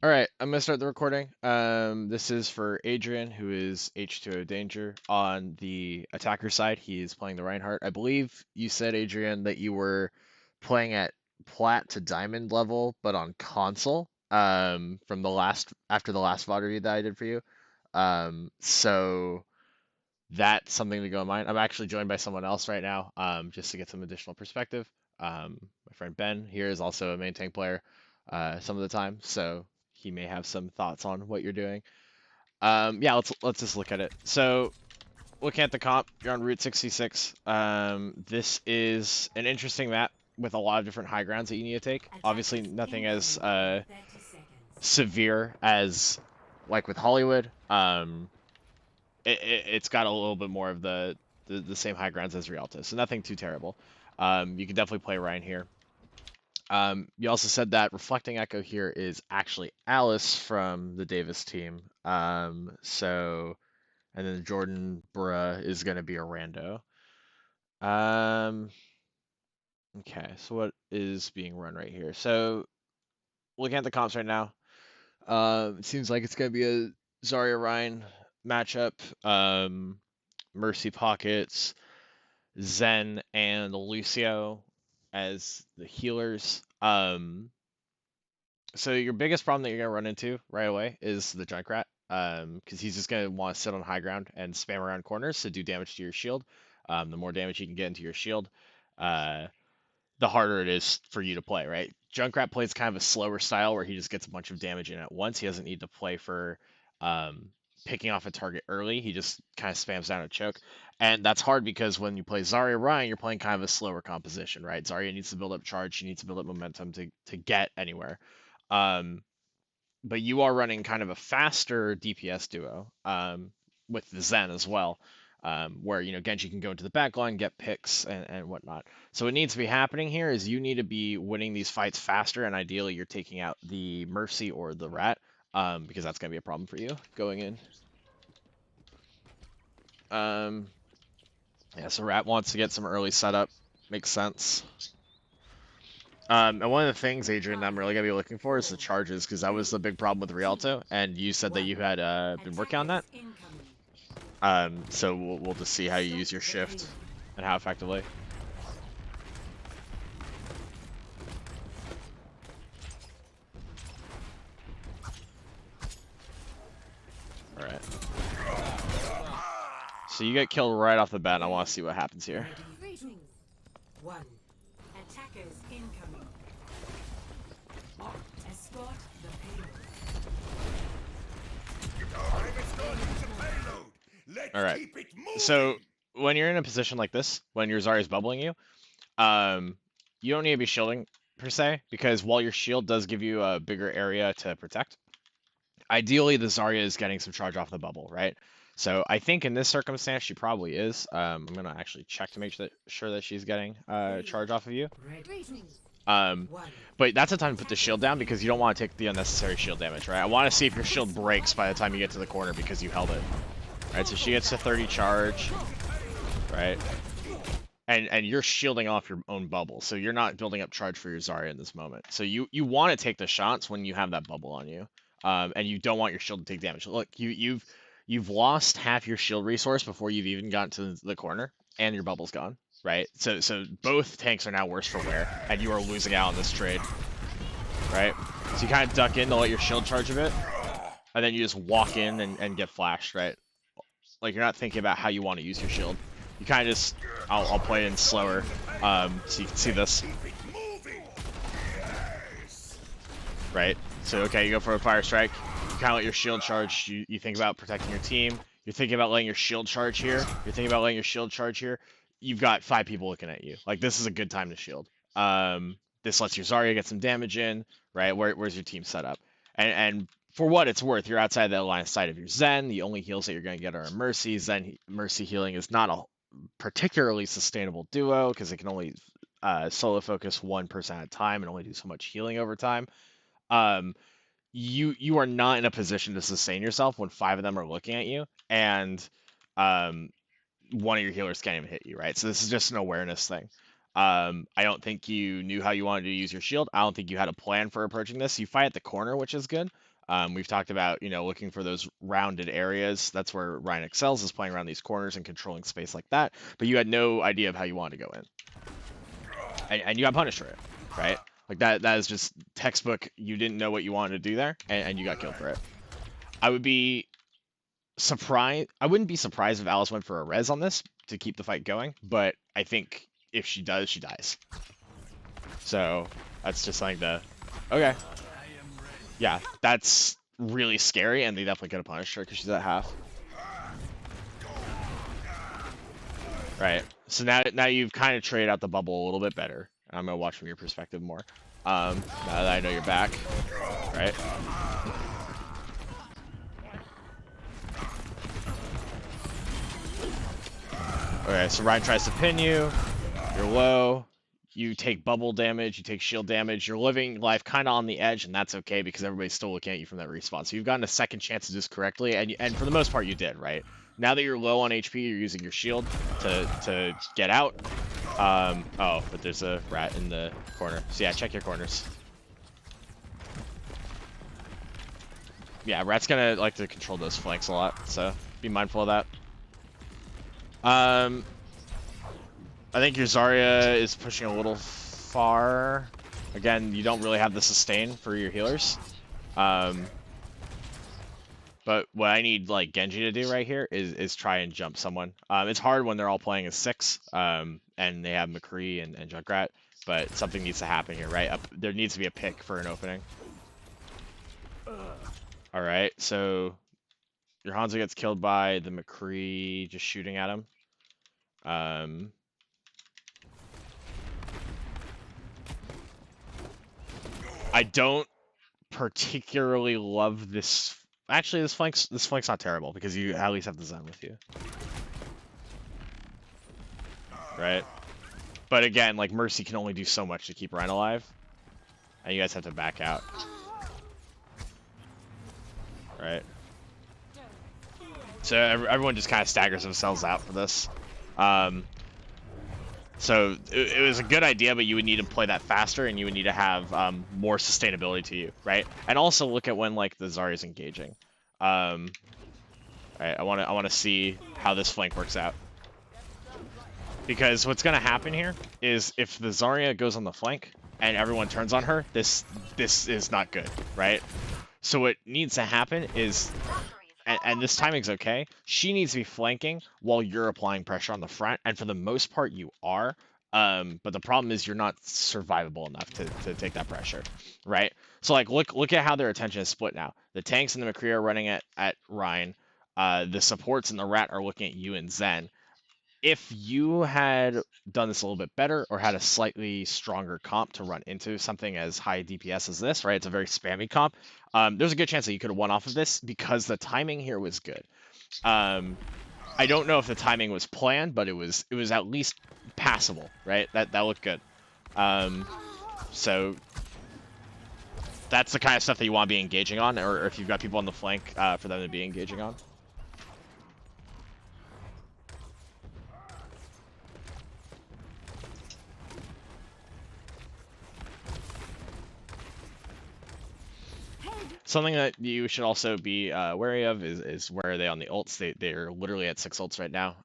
All right, I'm gonna start the recording. This is for Adrian, who is H20Danger on the attacker side. He is playing the Reinhardt. I believe you said, Adrian, that you were playing at plat to diamond level, but on console. From the last after the last VOD review that I did for you. So that's something to go in mind. I'm actually joined by someone else right now, just to get some additional perspective. My friend Ben here is also a main tank player, some of the time, so he may have some thoughts on what you're doing. Yeah, let's just look at it. So, looking at the comp, you're on Route 66. This is an interesting map with a lot of different high grounds that you need to take. Obviously, nothing as severe as like with Hollywood. It's got a little bit more of the same high grounds as Rialto, so nothing too terrible. You can definitely play Ryan here. You also said that Reflecting Echo here is actually Alice from the Davis team. And then Jordan Bruh is going to be a rando. Okay, so what is being run right here? So looking at the comps right now, it seems like it's going to be a Zarya Ryan matchup. Mercy Pockets, Zen, and Lucio as the healers. So your biggest problem that you're gonna run into right away is the Junkrat, because he's just gonna want to sit on high ground and spam around corners to do damage to your shield. The more damage you can get into your shield, uh, the harder it is for you to play, right? Junkrat plays kind of a slower style where he just gets a bunch of damage in at once. He doesn't need to play for um, picking off a target early. He just kind of spams down a choke. And that's hard because when you play Zarya Ryan, you're playing kind of a slower composition, right? Zarya needs to build up charge, she needs to build up momentum to get anywhere. Um, but you are running kind of a faster DPS duo with the Zen as well, where Genji can go into the back line, get picks and whatnot. So what needs to be happening here is you need to be winning these fights faster, and ideally you're taking out the Mercy or the Rat, because that's gonna be a problem for you going in. Yeah, so Rat wants to get some early setup, makes sense. And one of the things, Adrian, that I'm really gonna be looking for is the charges, because that was the big problem with Rialto, and you said that you had been working on that. So we'll just see how you use your shift and how effectively. All right. So you get killed right off the bat, and I want to see what happens here. One. Attackers incoming. Escort the payload. All right. So when you're in a position like this, when your Zarya's bubbling you, you don't need to be shielding per se, because while your shield does give you a bigger area to protect, ideally the Zarya is getting some charge off the bubble, right? So I think in this circumstance she probably is. I'm gonna actually check to make sure that she's getting charge off of you. But that's the time to put the shield down, because you don't want to take the unnecessary shield damage, right? I want to see if your shield breaks by the time you get to the corner because you held it. Right, so she gets to 30 charge, right? And you're shielding off your own bubble, so you're not building up charge for your Zarya in this moment. So you want to take the shots when you have that bubble on you, and you don't want your shield to take damage. Look, you've lost half your shield resource before you've even gotten to the corner, and your bubble's gone, right? So both tanks are now worse for wear, and you are losing out on this trade, right? So you kind of duck in to let your shield charge a bit, and then you just walk in and get flashed, right? Like, you're not thinking about how you want to use your shield. You kind of just, I'll play it in slower, so you can see this. Right? So, okay, you go for a fire strike. You kind of let your shield charge. You think about protecting your team. You're thinking about letting your shield charge here. You're thinking about letting your shield charge here. You've got 5 people looking at you. Like, this is a good time to shield. This lets your Zarya get some damage in, right? Where's your team set up? And for what it's worth, you're outside the line of sight of your Zen. The only heals that you're going to get are Mercy. Zen Mercy healing is not a particularly sustainable duo, because it can only solo focus one person at a time and only do so much healing over time. You are not in a position to sustain yourself when 5 of them are looking at you, and one of your healers can't even hit you, right? So this is just an awareness thing. I don't think you knew how you wanted to use your shield. I don't think you had a plan for approaching this. You fight at the corner, which is good. We've talked about, looking for those rounded areas. That's where Ryan excels, is playing around these corners and controlling space like that. But you had no idea of how you wanted to go in, and you got punished for it, right? Like that is just textbook. You didn't know what you wanted to do there, and you got killed for it. I would be surprised. I wouldn't be surprised if Alice went for a res on this to keep the fight going, but I think if she does, she dies. So that's just something to. Okay. Yeah, that's really scary, and they definitely could have punished her because she's at half. Right. So now you've kind of traded out the bubble a little bit better. I'm gonna watch from your perspective more. Now that I know you're back, right? Okay, so Ryan tries to pin you. You're low. You take bubble damage. You take shield damage. You're living life kind of on the edge, and that's okay because everybody's still looking at you from that respawn. So you've gotten a second chance to do this correctly, and for the most part, you did, right? Now that you're low on HP, you're using your shield to get out. Oh, but there's a rat in the corner. So yeah, check your corners. Yeah, rat's gonna like to control those flanks a lot, so be mindful of that. I think your Zarya is pushing a little far. Again, you don't really have the sustain for your healers. But what I need like Genji to do right here is try and jump someone. It's hard when they're all playing as 6, and they have McCree and Junkrat, but something needs to happen here, right? There needs to be a pick for an opening. All right, so your Hanzo gets killed by the McCree just shooting at him. I don't particularly love this. Actually, this flank's not terrible because you at least have the Zen with you, right? But again, like Mercy can only do so much to keep Ryan alive, and you guys have to back out, right? So everyone just kind of staggers themselves out for this. So it was a good idea, but you would need to play that faster, and you would need to have more sustainability to you, right? And also look at when like the Zarya is engaging. Right, I want to see how this flank works out, because what's gonna happen here is if the Zarya goes on the flank and everyone turns on her, this is not good, right? So what needs to happen is, and this timing's okay, she needs to be flanking while you're applying pressure on the front, and for the most part you are, but the problem is you're not survivable enough to take that pressure, right? So like look at how their attention is split now. The tanks and the McCree are running at Ryan, the supports and the rat are looking at you and Zen. If you had done this a little bit better or had a slightly stronger comp to run into something as high DPS as this, right? It's a very spammy comp. There's a good chance that you could have won off of this because the timing here was good. I don't know if the timing was planned, but it was at least passable, right? That looked good. So that's the kind of stuff that you want to be engaging on, or if you've got people on the flank for them to be engaging on. Something that you should also be wary of is where are they on the ults? They're literally at 6 ults right now.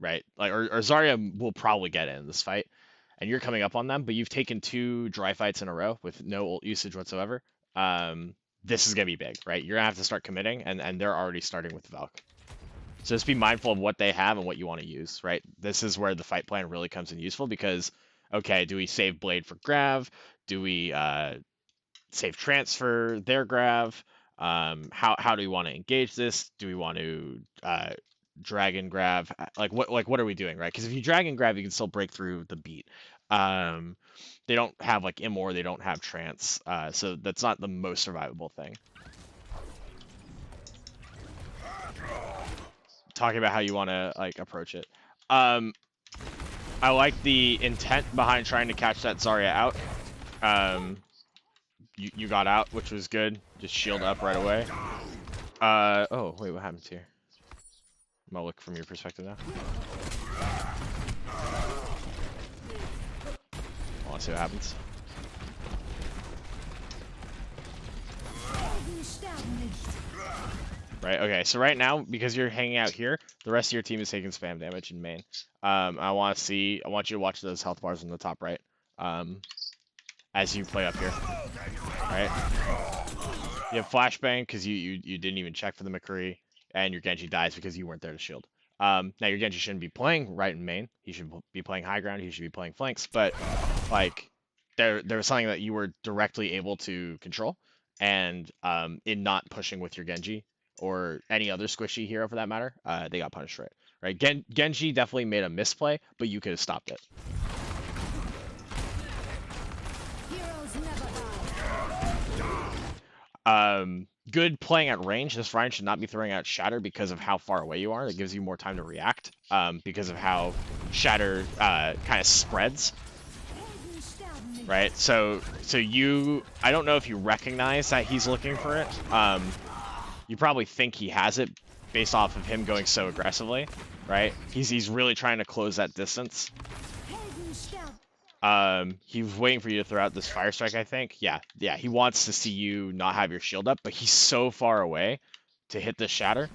Right, like or Zarya will probably get in this fight, and you're coming up on them, but you've taken 2 dry fights in a row with no ult usage whatsoever. This is gonna be big, right? You're gonna have to start committing, and they're already starting with Valk. So just be mindful of what they have and what you want to use, right? This is where the fight plan really comes in useful because, okay, do we save Blade for Grav? Do we save transfer their Grav? How do we want to engage this? Do we want to dragon Grav? What are we doing, right? Because if you dragon Grav, you can still break through the beat. They don't have like Immor, they don't have trance, so that's not the most survivable thing. Talking about how you want to like approach it. I like the intent behind trying to catch that Zarya out. You got out, which was good. Just shield up right away. Oh, wait, what happens here? I'm gonna look from your perspective now. I wanna see what happens. right? Okay, so right now, because you're hanging out here, the rest of your team is taking spam damage in main. I want you to watch those health bars on the top right, as you play up here, right? You have flashbang because you didn't even check for the McCree, and your Genji dies because you weren't there to shield. Now your Genji shouldn't be playing right in main. He should be playing high ground. He should be playing flanks. But like there was something that you were directly able to control, and in not pushing with your Genji or any other squishy hero for that matter, they got punished for it. Right? Genji definitely made a misplay, but you could have stopped it. Good playing at range. This Ryan should not be throwing out Shatter because of how far away you are. That gives you more time to react. Because of how Shatter kind of spreads. Right. So I don't know if you recognize that he's looking for it. You probably think he has it based off of him going so aggressively. Right. He's really trying to close that distance. He was waiting for you to throw out this fire strike, I think. Yeah, he wants to see you not have your shield up, but he's so far away to hit the shatter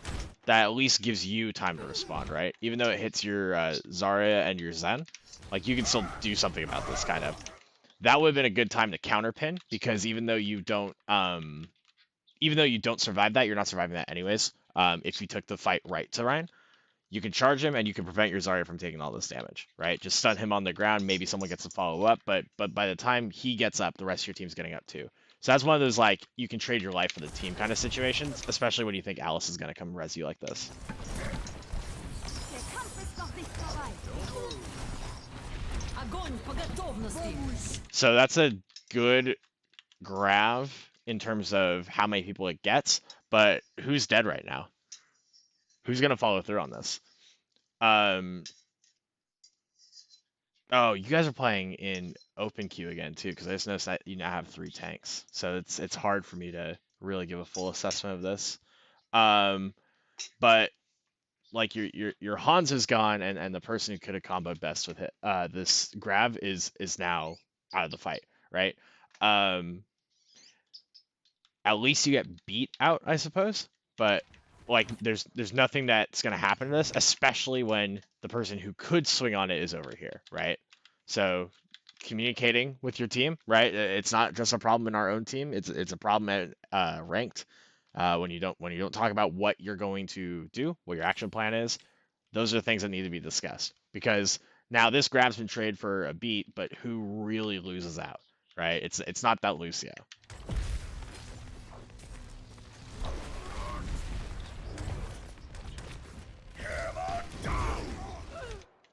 that at least gives you time to respond, right? Even though it hits your Zarya and your Zen, like you can still do something about this kind of. That would have been a good time to counterpin because even though you don't survive that, you're not surviving that anyways. If you took the fight right to Ryan. You can charge him and you can prevent your Zarya from taking all this damage, right? Just stun him on the ground. Maybe someone gets to follow up, but by the time he gets up, the rest of your team's getting up too. So that's one of those like you can trade your life for the team kind of situations, especially when you think Alice is gonna come res you like this. So that's a good grab in terms of how many people it gets, but who's dead right now? Who's gonna follow through on this? Oh, you guys are playing in open queue again too, because I just noticed that you now have 3 tanks, so it's hard for me to really give a full assessment of this. But like your Hans is gone, and the person who could have comboed best with it, this grab is now out of the fight, right? At least you get beat out, I suppose. But like, there's nothing that's gonna happen to this, especially when the person who could swing on it is over here, right? So communicating with your team, right? It's not just a problem in our own team. It's a problem at ranked. When you don't talk about what you're going to do, what your action plan is, those are things that need to be discussed. Because now this grab's been traded for a beat, but who really loses out, right? It's not that Lucio.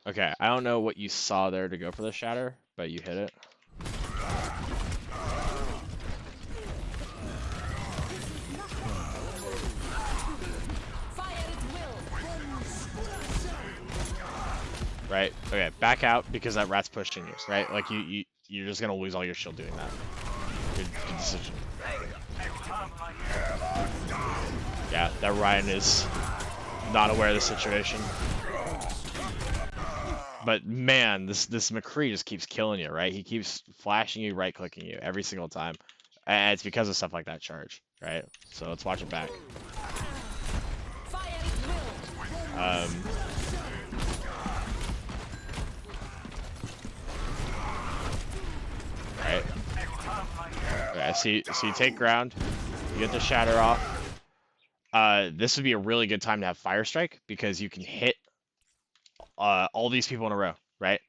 Okay, I don't know what you saw there to go for the shatter, but you hit it. Right? Okay, back out because that rat's pushing you, right? Like you're just gonna lose all your shield doing that. Good decision. Yeah, that Ryan is not aware of the situation. But man, this McCree just keeps killing you, right? He keeps flashing you, right-clicking you every single time. And it's because of stuff like that charge, right? So let's watch it back. Right. Okay, so you take ground, you get the shatter off. This would be a really good time to have Fire Strike because you can hit all these people in a row, right?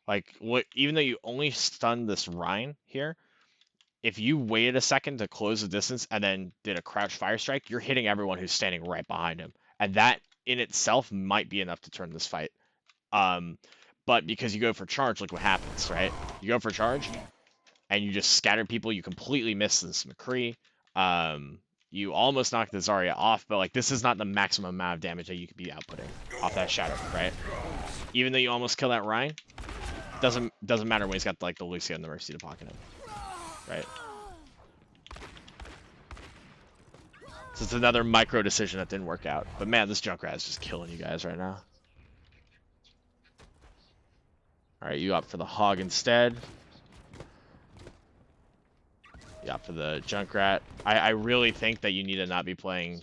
Like, even though you only stunned this Rhine here, if you waited a second to close the distance and then did a crouch Fire Strike, you're hitting everyone who's standing right behind him. And that in itself might be enough to turn this fight. But because you go for charge, look what happens, right? You go for charge, and you just scatter people. You completely miss this McCree. You almost knock the Zarya off, but like this is not the maximum amount of damage that you could be outputting off that shadow, right? Even though you almost kill that Rhine, doesn't matter when he's got like the Lucio and the Mercy to pocket him, right? So it's another micro decision that didn't work out. But man, this Junkrat is just killing you guys right now. All right, you opt for the Hog instead. You opt for the Junkrat. I really think that you need to not be playing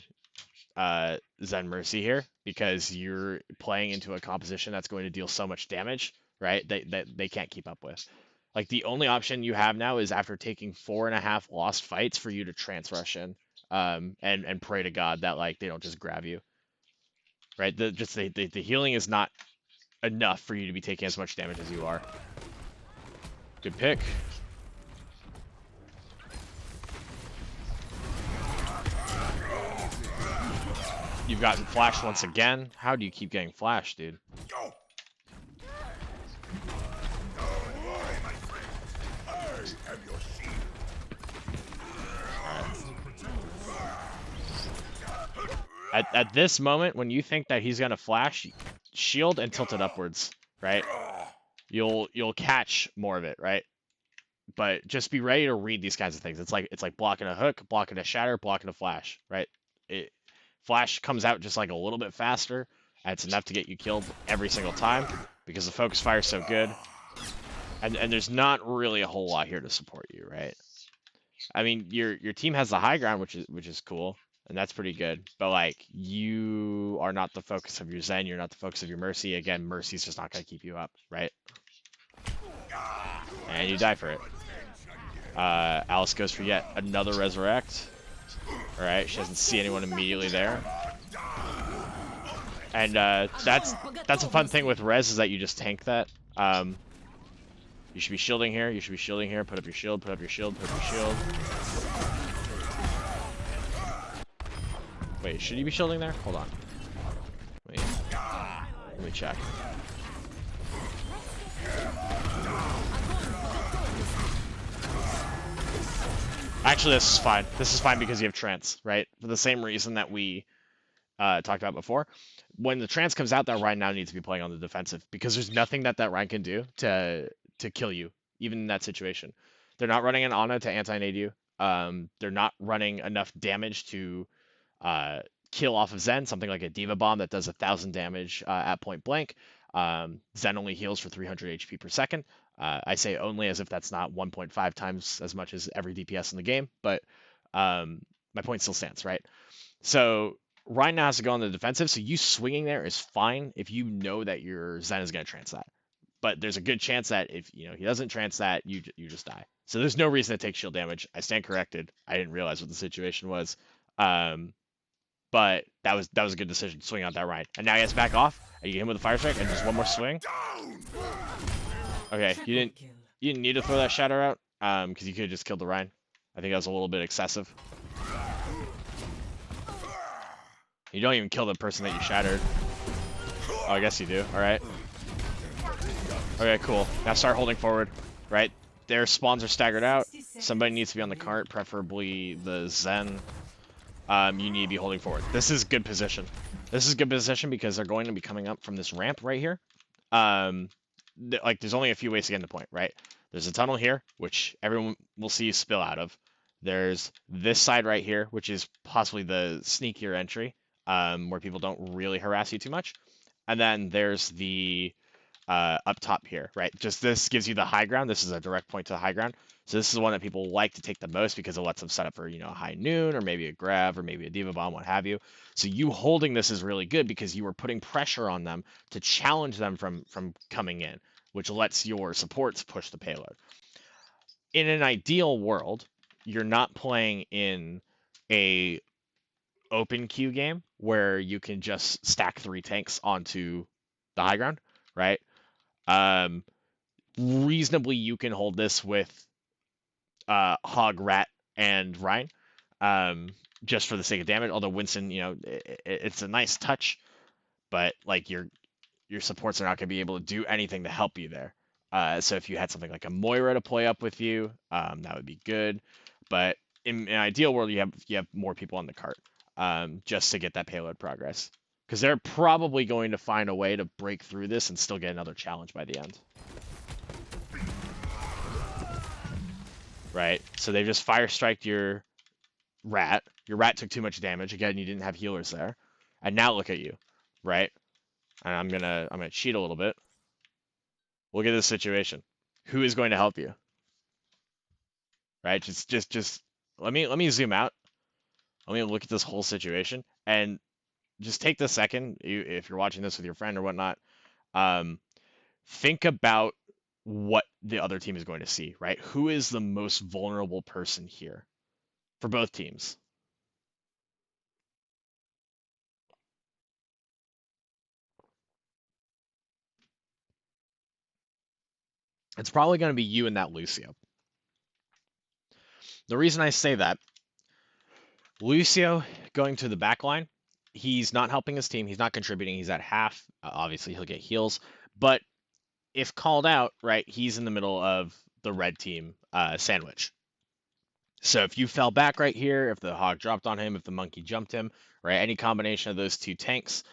Zen Mercy here because you're playing into a composition that's going to deal so much damage, right? That they can't keep up with. Like the only option you have now is after taking 4.5 lost fights for you to trance rush in, and pray to God that like they don't just grab you, right? The healing is not enough for you to be taking as much damage as you are. Good pick. You've gotten flashed once again. How do you keep getting flashed, dude? At this moment, when you think that he's gonna flash, shield and tilt it upwards, right? You'll catch more of it, right? But just be ready to read these kinds of things. It's like blocking a hook, blocking a shatter, blocking a flash, right? It flash comes out just like a little bit faster, and it's enough to get you killed every single time because the focus fire is so good. And there's not really a whole lot here to support you, right? I mean, your team has the high ground, which is cool, and that's pretty good. But like, you are not the focus of your Zen. You're not the focus of your Mercy. Again, Mercy's just not gonna keep you up, right? And you die for it. Alice goes for yet another resurrect. All right, she doesn't see anyone immediately there. And that's a fun thing with res is that you just tank that. You should be shielding here. You should be shielding here. Put up your shield. Put up your shield. Put up your shield. Wait, should you be shielding there? Hold on. Wait. Let me check. Actually, this is fine. This is fine because you have trance, right? For the same reason that we talked about before. When the trance comes out, that Ryan now needs to be playing on the defensive because there's nothing that Ryan can do to kill you, even in that situation. They're not running an Ana to anti-nade you. They're not running enough damage to kill off of Zen, something like a Diva Bomb that does 1,000 damage at point blank. Zen only heals for 300 HP per second. I say only as if that's not 1.5 times as much as every DPS in the game, but my point still stands, right? So Ryan now has to go on the defensive, so you swinging there is fine if you know that your Zen is going to trance that. But there's a good chance that if he doesn't trance that, you just die. So there's no reason to take shield damage. I stand corrected. I didn't realize what the situation was. But that was a good decision, swing out that Ryan. And now he has to back off, and you get him with a fire strike, and just one more swing. Okay, you didn't need to throw that shatter out, because you could have just killed the Ryan. I think that was a little bit excessive. You don't even kill the person that you shattered. Oh, I guess you do. All right. Okay, cool. Now start holding forward, right? Their spawns are staggered out. Somebody needs to be on the cart, preferably the Zen. You need to be holding forward. This is good position. This is good position because they're going to be coming up from this ramp right here. There's only a few ways to get in the point, right? There's a tunnel here, which everyone will see you spill out of. There's this side right here, which is possibly the sneakier entry, where people don't really harass you too much. And then there's the up top here, right? Just this gives you the high ground. This is a direct point to the high ground. So this is one that people like to take the most because it lets them set up for, a high noon or maybe a grav or maybe a diva bomb, what have you. So you holding this is really good because you are putting pressure on them to challenge them from coming in, which lets your supports push the payload. In an ideal world, you're not playing in a open queue game where you can just stack 3 tanks onto the high ground, right? Reasonably, you can hold this with Hog, Rat, and Ryan, just for the sake of damage. Although Winston, it's a nice touch, but like your supports are not going to be able to do anything to help you there. So if you had something like a Moira to play up with you, that would be good. But in an ideal world, you have more people on the cart, just to get that payload progress. Because they're probably going to find a way to break through this and still get another challenge by the end. Right? So they just fire striked your Rat. Your Rat took too much damage. Again, you didn't have healers there. And now look at you, right? And I'm gonna cheat a little bit. Look at this situation. Who is going to help you? Right? Just let me zoom out. Let me look at this whole situation. And just take the second, if you're watching this with your friend or whatnot, um, think about what the other team is going to see, right? Who is the most vulnerable person here for both teams? It's probably going to be you and that Lucio. The reason I say that, Lucio going to the back line, he's not helping his team. He's not contributing. He's at half. Obviously, he'll get heals. But if called out, right, he's in the middle of the red team sandwich. So if you fell back right here, if the hog dropped on him, if the monkey jumped him, right, any combination of those two tanks,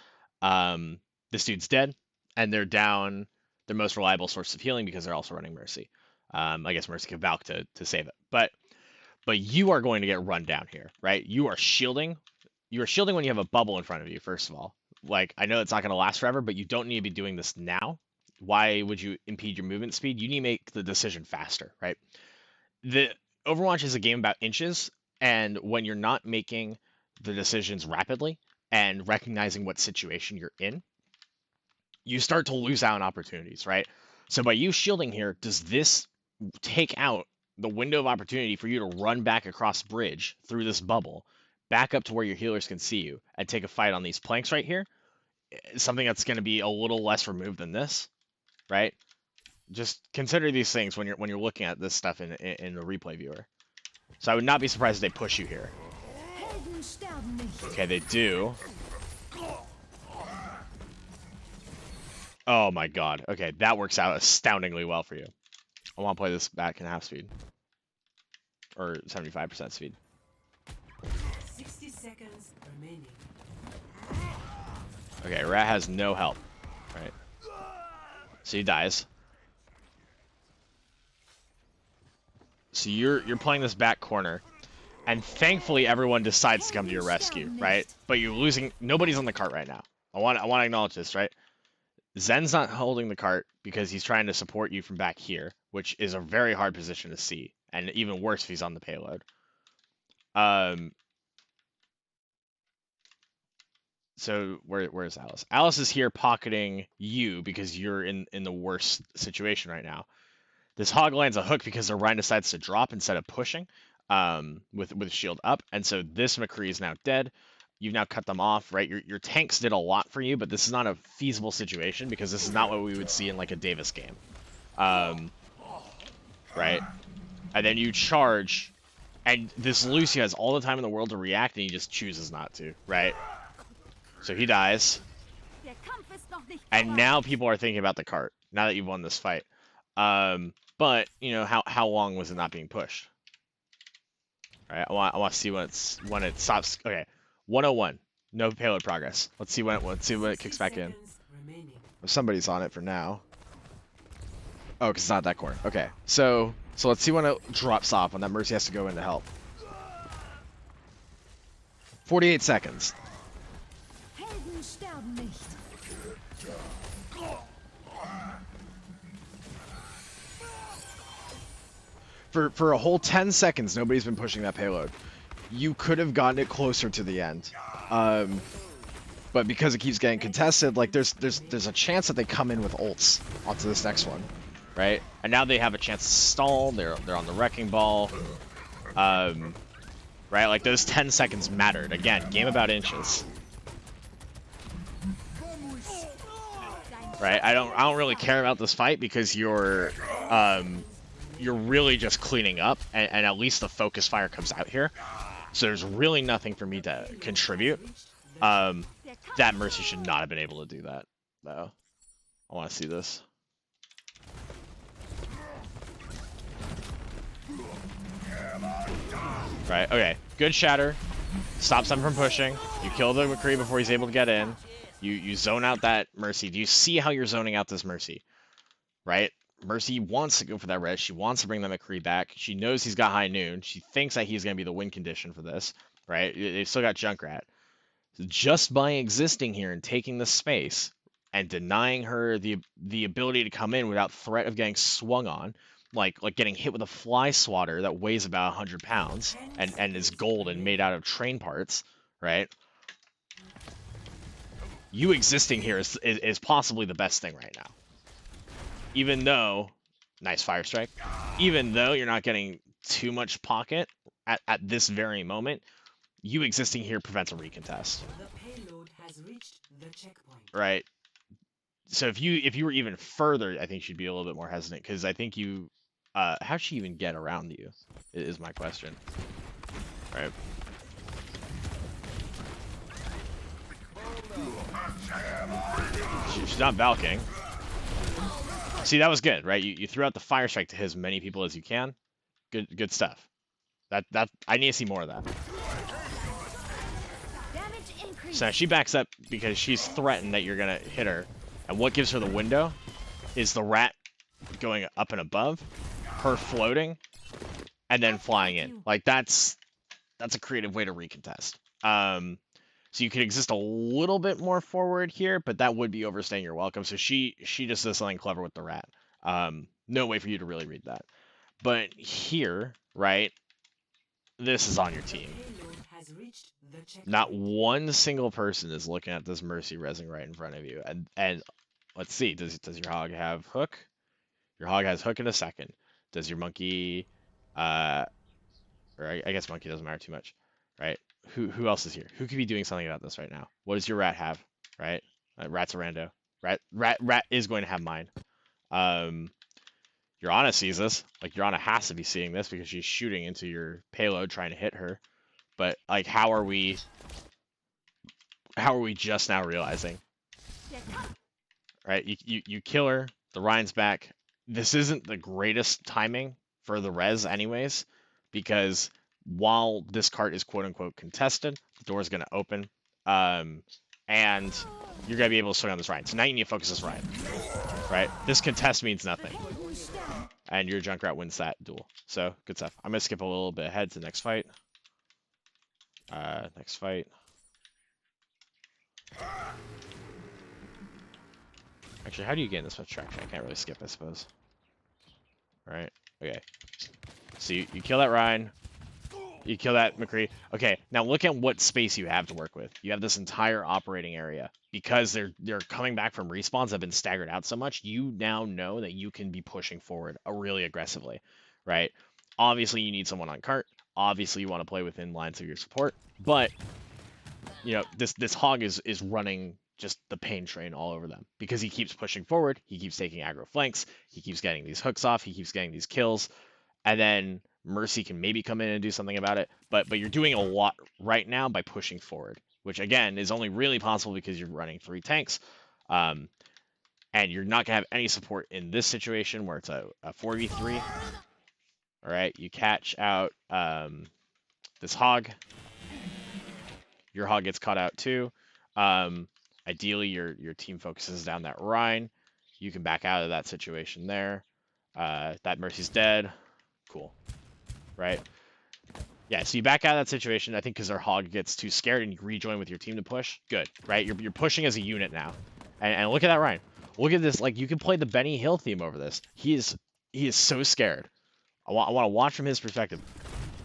um, this dude's dead, and they're down their most reliable source of healing because they're also running Mercy. I guess Mercy could Valk to save it, but you are going to get run down here, right? You are shielding. You are shielding when you have a bubble in front of you. First of all, like I know it's not going to last forever, but you don't need to be doing this now. Why would you impede your movement speed? You need to make the decision faster, right? The Overwatch is a game about inches, and when you're not making the decisions rapidly and recognizing what situation you're in, you start to lose out on opportunities, right? So by you shielding here, does this take out the window of opportunity for you to run back across bridge through this bubble, back up to where your healers can see you, and take a fight on these planks right here? Something that's going to be a little less removed than this, right? Just consider these things when you're looking at this stuff in the replay viewer. So I would not be surprised if they push you here. Okay, they do. Oh my god. Okay, that works out astoundingly well for you. I want to play this back in half speed. Or 75% speed. 60 seconds remaining. Okay, Rat has no help. Right. So he dies. So you're playing this back corner. And thankfully everyone decides to come to your rescue, right? But you're losing nobody's on the cart right now. I want to acknowledge this, right? Zen's not holding the cart because he's trying to support you from back here, which is a very hard position to see, and even worse if he's on the payload. So where's Alice? Alice is here pocketing you because you're in the worst situation right now. This hog lands a hook because the Rhine decides to drop instead of pushing, with shield up, and so this McCree is now dead. You've now cut them off, right? Your tanks did a lot for you, but this is not a feasible situation because this is not what we would see in like a Davis game, right? And then you charge, and this Lucio has all the time in the world to react, and he just chooses not to, right? So he dies, and now people are thinking about the cart now that you've won this fight. But you know how long was it not being pushed? All right, I want to see when it stops. Okay, 101, no payload progress. Let's see when it kicks back in. Somebody's on it for now. Oh, because it's not that corner. Okay, so let's see when it drops off, when that Mercy has to go in to help. 48 seconds. For a whole 10 seconds, nobody's been pushing that payload. You could have gotten it closer to the end. But because it keeps getting contested, like there's a chance that they come in with ults onto this next one, right? And now they have a chance to stall. They're on the wrecking ball, right? Like those 10 seconds mattered. Again, game about inches, right? I don't really care about this fight because you're really just cleaning up, and at least the focus fire comes out here. So there's really nothing for me to contribute. That Mercy should not have been able to do that, though. I want to see this. Right, okay. Good shatter. Stops them from pushing. You kill the McCree before he's able to get in. You zone out that Mercy. Do you see how you're zoning out this Mercy? Right? Mercy wants to go for that res. She wants to bring that McCree back. She knows he's got high noon. She thinks that he's going to be the win condition for this. Right? They've still got Junkrat. Just by existing here and taking the space and denying her the ability to come in without threat of getting swung on, like getting hit with a fly swatter that weighs about 100 pounds and is gold and made out of train parts, right? you existing here is possibly the best thing right now. Even though, nice fire strike, even though you're not getting too much pocket at this very moment, you existing here prevents a recontest, The payload has reached the checkpoint. right? So if you were even further, I think she'd be a little bit more hesitant because I think you, how'd she even get around you? Is my question, right? She's not Valking. See, that was good, right? You threw out the fire strike to hit as many people as you can. Good stuff. That I need to see more of that. So now she backs up because she's threatened that you're gonna hit her, and what gives her the window is the rat going up and above, her floating, and then flying in. Like that's a creative way to recontest. So you could exist a little bit more forward here, but that would be overstaying your welcome. So she just does something clever with the rat. No way for you to really read that. But here, right, this is on your team. Not one single person is looking at this Mercy resing right in front of you. And let's see, does your hog have hook? Your hog has hook in a second. Does your monkey, or I guess monkey doesn't matter too much, right? Who else is here? Who could be doing something about this right now? What does your rat have, right? Rat's a rando. Rat is going to have mine. Your Ana sees this. Like your Ana has to be seeing this because she's shooting into your payload trying to hit her. But like, how are we just now realizing? Right? You kill her. The Ryan's back. This isn't the greatest timing for the res, anyways, because while this cart is quote unquote contested, the door is going to open, and you're going to be able to swing on this Ryan. So now you need to focus this Ryan, right? This contest means nothing, and your Junkrat wins that duel. So good stuff. I'm going to skip a little bit ahead to the next fight. Next fight. Actually, how do you gain this much traction? I can't really skip, I suppose. Right? Okay. So you kill that Ryan. You kill that McCree. Okay, now look at what space you have to work with. You have this entire operating area. Because they're coming back from respawns that have been staggered out so much, you now know that you can be pushing forward really aggressively, right? Obviously, you need someone on cart. Obviously, you want to play within lines of your support. But, you know, this hog is running just the pain train all over them. Because he keeps pushing forward. He keeps taking aggro flanks. He keeps getting these hooks off. He keeps getting these kills. And then Mercy can maybe come in and do something about it, but you're doing a lot right now by pushing forward, which again is only really possible because you're running 3 tanks, and you're not gonna have any support in this situation where it's a 4v3. All right, you catch out this hog. Your hog gets caught out too. Ideally, your team focuses down that Rhine. You can back out of that situation there. That Mercy's dead. Cool. Right? Yeah, so you back out of that situation, I think because our hog gets too scared and you rejoin with your team to push. Good, right? You're pushing as a unit now. And look at that Ryan. Look at this. Like, you can play the Benny Hill theme over this. He is so scared. I want to watch from his perspective.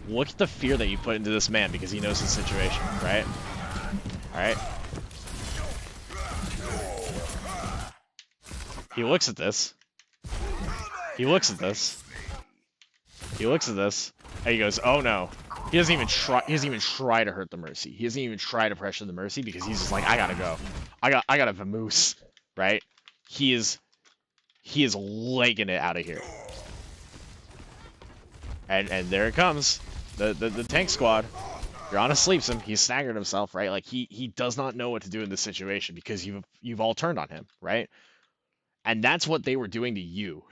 Look at the fear that you put into this man because he knows his situation, right? All right. He looks at this. He looks at this. He looks at this. And he goes, "Oh no." He doesn't even try to hurt the Mercy. He doesn't even try to pressure the Mercy because he's just like, I gotta go. I got a vamoose, right? He is legging it out of here. And there it comes. The tank squad. Your Ana sleeps him. He's staggered himself, right? Like he does not know what to do in this situation because you've all turned on him, right? And that's what they were doing to you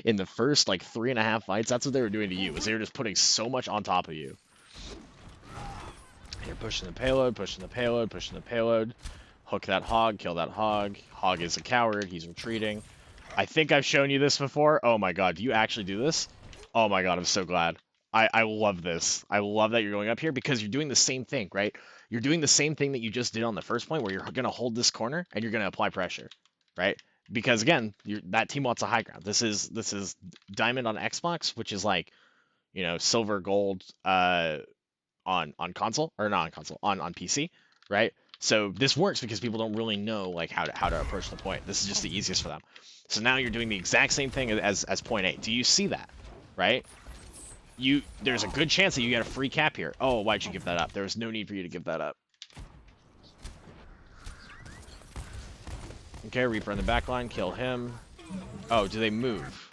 in the first like 3.5 fights. That's what they were doing to you, was they were just putting so much on top of you. You're pushing the payload, pushing the payload, pushing the payload. Hook that hog, kill that hog. Hog is a coward. He's retreating. I think I've shown you this before. Oh my god, do you actually do this? Oh my god, I'm so glad. I love this. I love that you're going up here because you're doing the same thing, right? You're doing the same thing that you just did on the first point where you're going to hold this corner and you're going to apply pressure, right? Because again, that team wants a high ground. This is Diamond on Xbox, which is like, you know, silver, gold on console, or not on console, on PC, right? So this works because people don't really know like how to approach the point. This is just the easiest for them. So now you're doing the exact same thing as point A. Do you see that? Right? There's a good chance that you get a free cap here. Oh, why'd you give that up? There was no need for you to give that up. Okay, Reaper in the back line, kill him. Oh, do they move?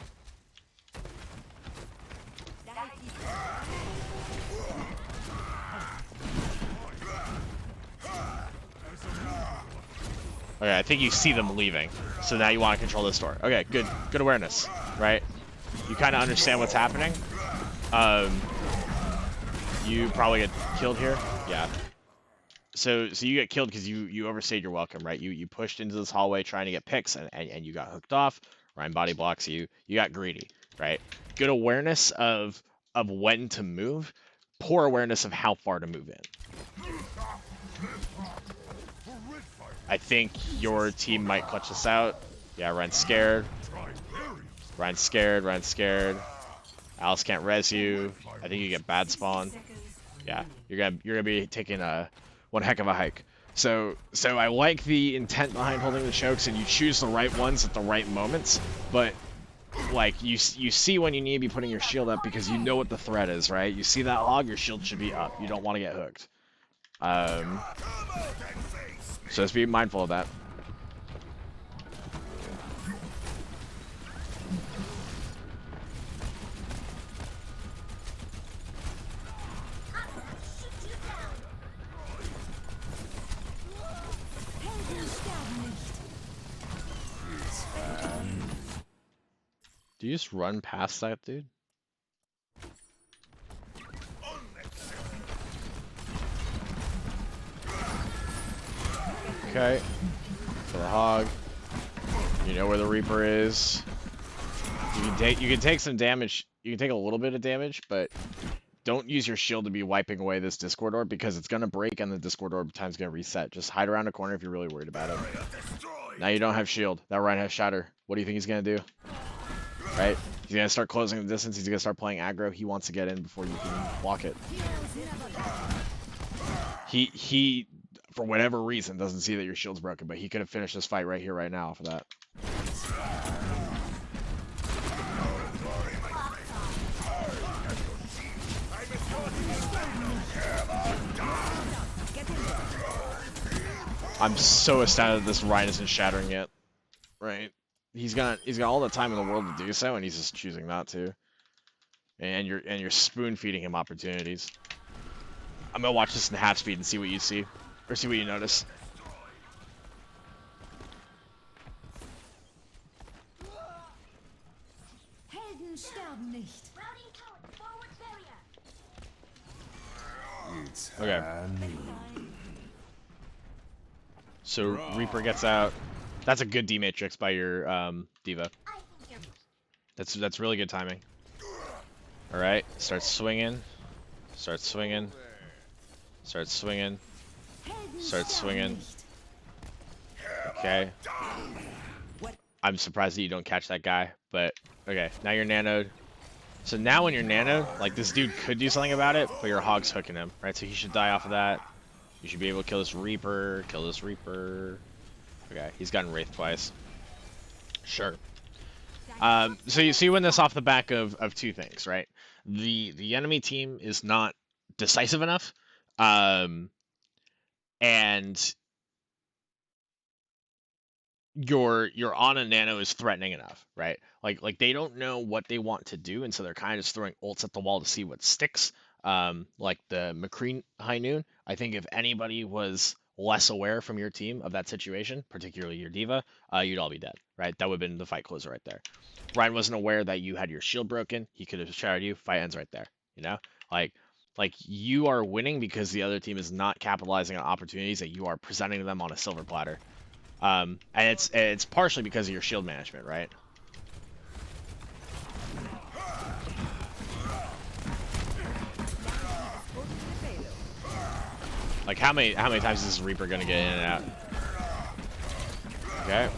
Okay, I think you see them leaving. So now you want to control this door. Okay, good awareness, right? You kind of understand what's happening. You probably get killed here. Yeah. So you get killed because you overstayed your welcome, right? You pushed into this hallway trying to get picks and you got hooked off. Ryan body blocks you. You got greedy, right? Good awareness of when to move. Poor awareness of how far to move in. I think your team might clutch this out. Yeah, Ryan's scared. Ryan's scared. Ryan's scared. Alice can't res you. I think you get bad spawn. Yeah, you're gonna be taking one heck of a hike. So I like the intent behind holding the chokes, and you choose the right ones at the right moments. But like you see when you need to be putting your shield up because you know what the threat is, right? You see that hog, your shield should be up. You don't want to get hooked. So just be mindful of that. Do you just run past that dude? Okay. For the hog. You know where the Reaper is. You can take some damage. You can take a little bit of damage, but don't use your shield to be wiping away this Discord orb because it's gonna break and the Discord orb time's gonna reset. Just hide around a corner if you're really worried about it. Now you don't have shield. That Ryan has shatter. What do you think he's gonna do? Right? He's gonna start closing the distance. He's gonna start playing aggro. He wants to get in before you can block it. He for whatever reason doesn't see that your shield's broken, but he could have finished this fight right here, right now for that. I'm so astounded that this Ryan isn't shattering yet. Right? He's got all the time in the world to do so, and he's just choosing not to. And you're spoon feeding him opportunities. I'm gonna watch this in half speed and see what you see, or see what you notice. Helden sterben nicht. Okay. So Reaper gets out. That's a good D matrix by your diva. That's really good timing. All right, start swinging. Start swinging. Start swinging. Start swinging. Okay. I'm surprised that you don't catch that guy, but okay. Now you're nanoed. So now when you're nanoed, like this dude could do something about it, but your hog's hooking him, right? So he should die off of that. You should be able to kill this Reaper. Kill this Reaper. Okay, he's gotten Wraith twice. Sure. So you win this off the back of two things, right? The enemy team is not decisive enough, and your Ana Nano is threatening enough, right? Like they don't know what they want to do, and so they're kind of just throwing ults at the wall to see what sticks. Like the McCree High Noon. I think if anybody was less aware from your team of that situation, particularly your diva, you'd all be dead, right? That would have been the fight closer right there. Ryan wasn't aware that you had your shield broken. He could have shattered you. Fight ends right there. You know, like you are winning because the other team is not capitalizing on opportunities that you are presenting to them on a silver platter. And it's partially because of your shield management, right? Like how many times is this Reaper gonna get in and out? Okay.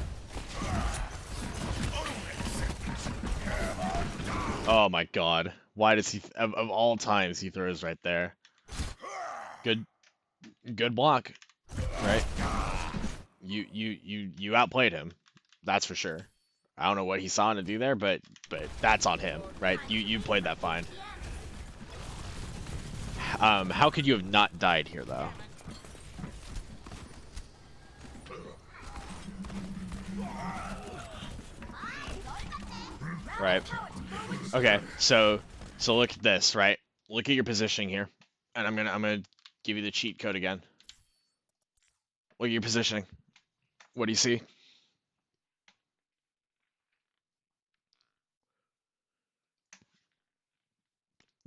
Oh my god. Why does he of all times he throws right there? Good block. right? You outplayed him, that's for sure. I don't know what he saw to do there, but that's on him, right? You played that fine. How could you have not died here though? Right. Okay. So look at this, right? Look at your positioning here, and I'm gonna give you the cheat code again. Look at your positioning. What do you see?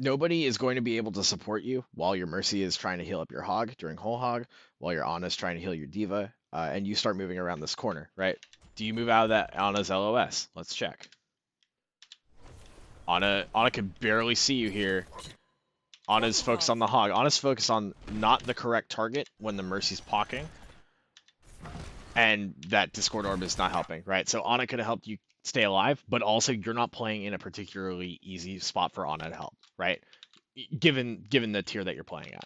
Nobody is going to be able to support you while your Mercy is trying to heal up your Hog during whole Hog, while your Ana is trying to heal your Diva, and you start moving around this corner, right? Do you move out of that Ana's LOS? Let's check. Ana can barely see you here. Ana's focused on the Hog. Ana's focused on not the correct target when the Mercy's pocking. And that Discord Orb is not helping, right? So Ana could have helped you stay alive, but also you're not playing in a particularly easy spot for Ana to help, right? Given the tier that you're playing at.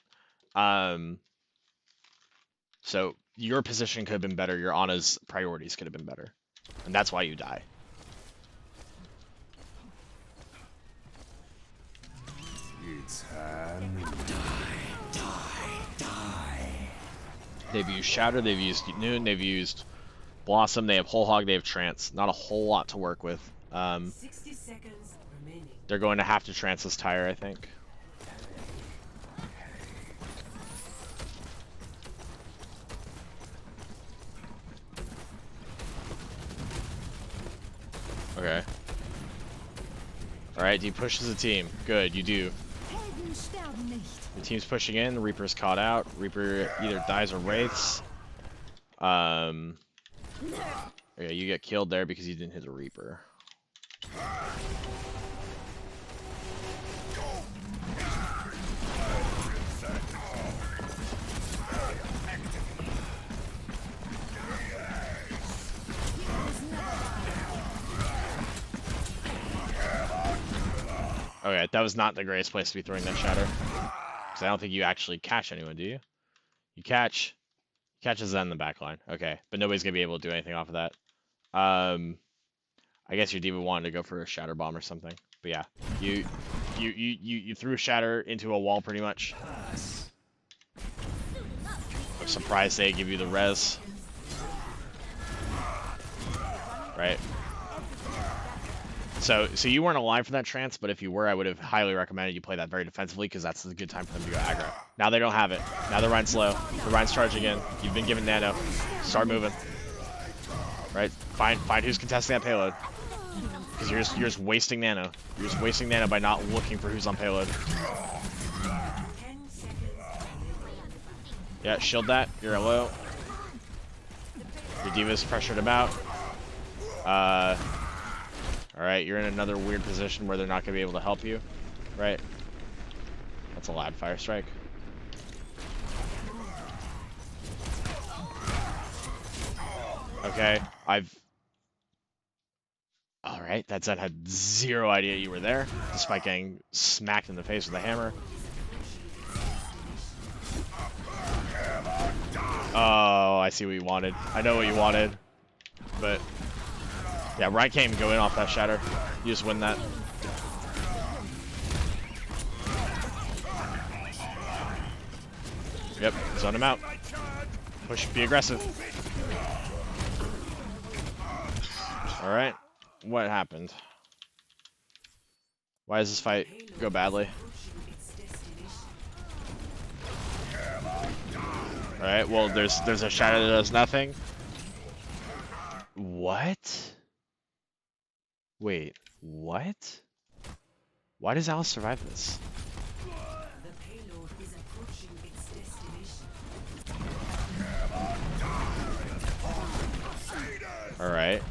So your position could have been better, your Ana's priorities could have been better. And that's why you die. It's time. They've used Shatter, they've used Noon, they've used Blossom, they have Whole Hog, they have Trance. Not a whole lot to work with. 60 seconds remaining. They're going to have to Trance this Tire, I think. Okay. Alright, do you push as a team? Good, you do. Helden sterben nicht. The team's pushing in, Reaper's caught out. Reaper either dies or wraiths. Yeah, you get killed there because you didn't hit the Reaper. Okay, that was not the greatest place to be throwing that Shatter. Because I don't think you actually catch anyone, do you? You catches that in the back line. Okay, but nobody's gonna be able to do anything off of that. I guess your Diva wanted to go for a Shatter Bomb or something. But yeah, you threw a Shatter into a wall pretty much. I'm surprised they give you the res. Right. So you weren't alive for that trance, but if you were, I would have highly recommended you play that very defensively because that's a good time for them to go aggro. Now they don't have it. Now the Rhine's low. The Rhine's charging in. You've been given nano. Start moving. Right? Find who's contesting that payload. Because you're just wasting nano. You're just wasting nano by not looking for who's on payload. Yeah, shield that. You're low. Your Diva's pressured about. Alright, you're in another weird position where they're not going to be able to help you. Right? That's a loud fire strike. Okay, Alright, that Zed had zero idea you were there, despite getting smacked in the face with a hammer. Oh, I see what you wanted. I know what you wanted. But yeah, Ryan can't even go in off that Shatter. You just win that. Yep, zone him out. Push, be aggressive. Alright, what happened? Why does this fight go badly? Alright, well there's a Shatter that does nothing. What? Wait, what? Why does Alice survive this? The payload is approaching its destination. Alright.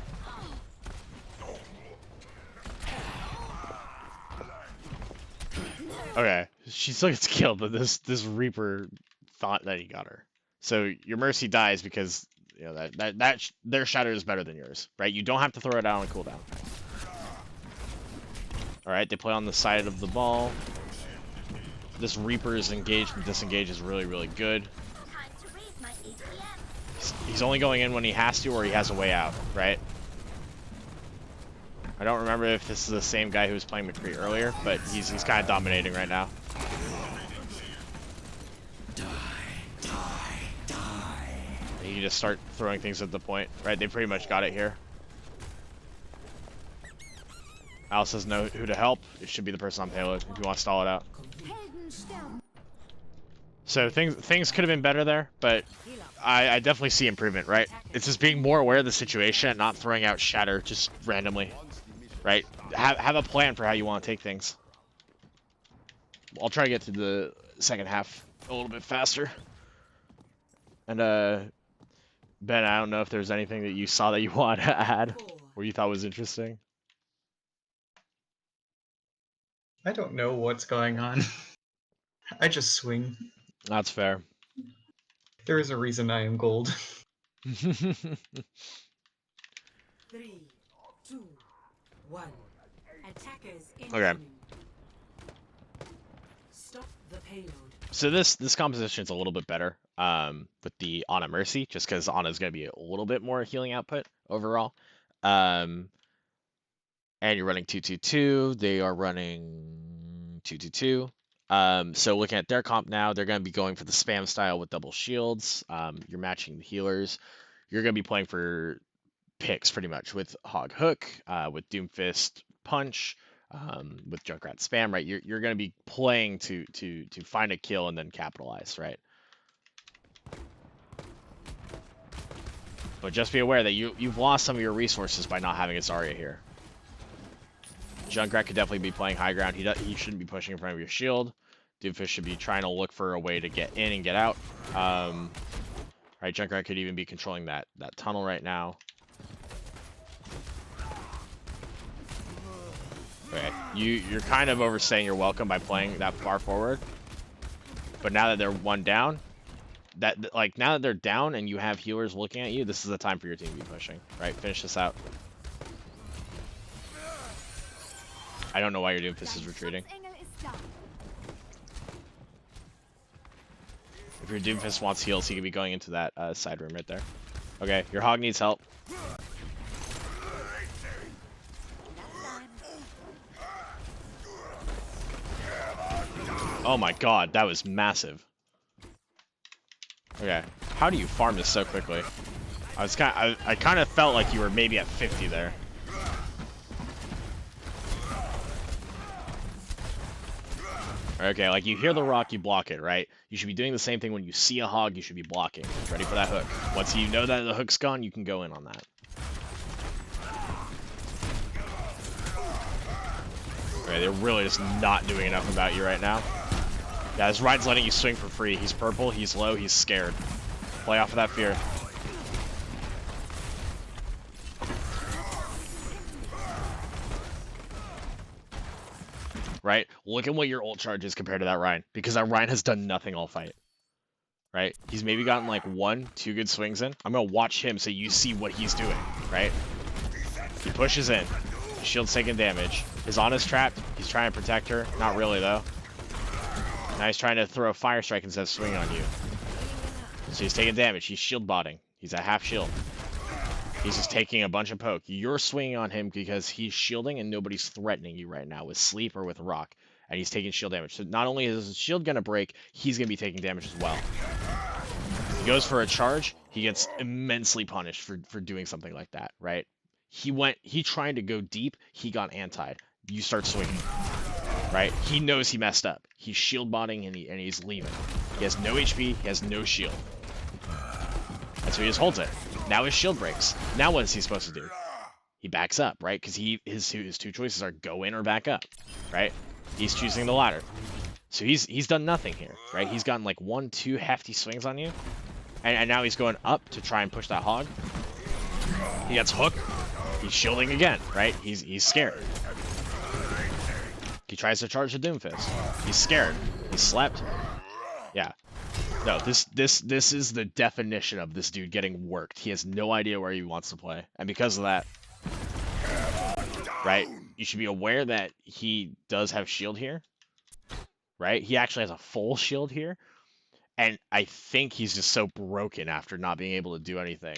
Okay, she still gets killed, but this Reaper thought that he got her. So your Mercy dies because you know that their Shatter is better than yours, right? You don't have to throw it out on cooldown. Alright, they play on the side of the ball. This Reaper's engaged and disengage is really, really good. He's only going in when he has to or he has a way out, right? I don't remember if this is the same guy who was playing McCree earlier, but he's kind of dominating right now. You can just start throwing things at the point, right? They pretty much got it here. Alice doesn't know who to help. It should be the person on payload if you want to stall it out. So things could have been better there, but I definitely see improvement, right? It's just being more aware of the situation and not throwing out shatter just randomly, right? Have a plan for how you want to take things. I'll try to get to the second half a little bit faster. And Ben, I don't know if there's anything that you saw that you want to add or you thought was interesting. I don't know what's going on. I just swing. That's fair. There is a reason I am gold. 3, 2, 1. Attackers incoming. Okay. Stop the payload. So this composition is a little bit better with the Ana Mercy, just because Ana's going to be a little bit more healing output overall. And you're running 2-2-2. They are running 2-2-2. So looking at their comp now, they're going to be going for the spam style with double shields. You're matching the healers. You're going to be playing for picks pretty much with Hog Hook, with Doomfist Punch, with Junkrat Spam, right? You're going to be playing to find a kill and then capitalize, right? But just be aware that you've lost some of your resources by not having a Zarya here. Junkrat could definitely be playing high ground. He shouldn't be pushing in front of your shield. Doomfist should be trying to look for a way to get in and get out. Right, Junkrat could even be controlling that tunnel right now. Okay, you're kind of overstaying your welcome by playing that far forward. But now that they're one down, now that they're down and you have healers looking at you, this is the time for your team to be pushing. Right, finish this out. I don't know why your Doomfist is retreating. If your Doomfist wants heals, he could be going into that side room right there. Okay, your Hog needs help. Oh my god, that was massive. Okay, how do you farm this so quickly? I kind of felt like you were maybe at 50 there. Okay, like you hear the rock, you block it, right? You should be doing the same thing when you see a hog, you should be blocking. Ready for that hook. Once you know that the hook's gone, you can go in on that. Okay, they're really just not doing enough about you right now. Yeah, this Ryan's letting you swing for free. He's purple, he's low, he's scared. Play off of that fear. Right? Look at what your ult charge is compared to that Ryan. Because that Ryan has done nothing all fight. Right? He's maybe gotten like 1-2 good swings in. I'm going to watch him so you see what he's doing. Right? He pushes in. His shield's taking damage. His Ana's trapped. He's trying to protect her. Not really, though. Now he's trying to throw a fire strike instead of swinging on you. So he's taking damage. He's shield botting. He's at half shield. He's just taking a bunch of poke. You're swinging on him because he's shielding and nobody's threatening you right now with sleep or with rock. And he's taking shield damage. So not only is his shield going to break, he's going to be taking damage as well. He goes for a charge. He gets immensely punished for doing something like that, right? He tried to go deep. He got antied. You start swinging, right? He knows he messed up. He's shield botting and he's leaving. He has no HP. He has no shield. And so he just holds it. Now his shield breaks. Now what is he supposed to do? He backs up, right? Because his two choices are go in or back up, right? He's choosing the latter. So he's done nothing here, right? He's gotten like 1-2 hefty swings on you. And now he's going up to try and push that hog. He gets hooked. He's shielding again, right? He's scared. He tries to charge the Doomfist. He's scared. He slept. Yeah. No, this is the definition of this dude getting worked. He has no idea where he wants to play. And because of that, right, you should be aware that he does have shield here. Right? He actually has a full shield here. And I think he's just so broken after not being able to do anything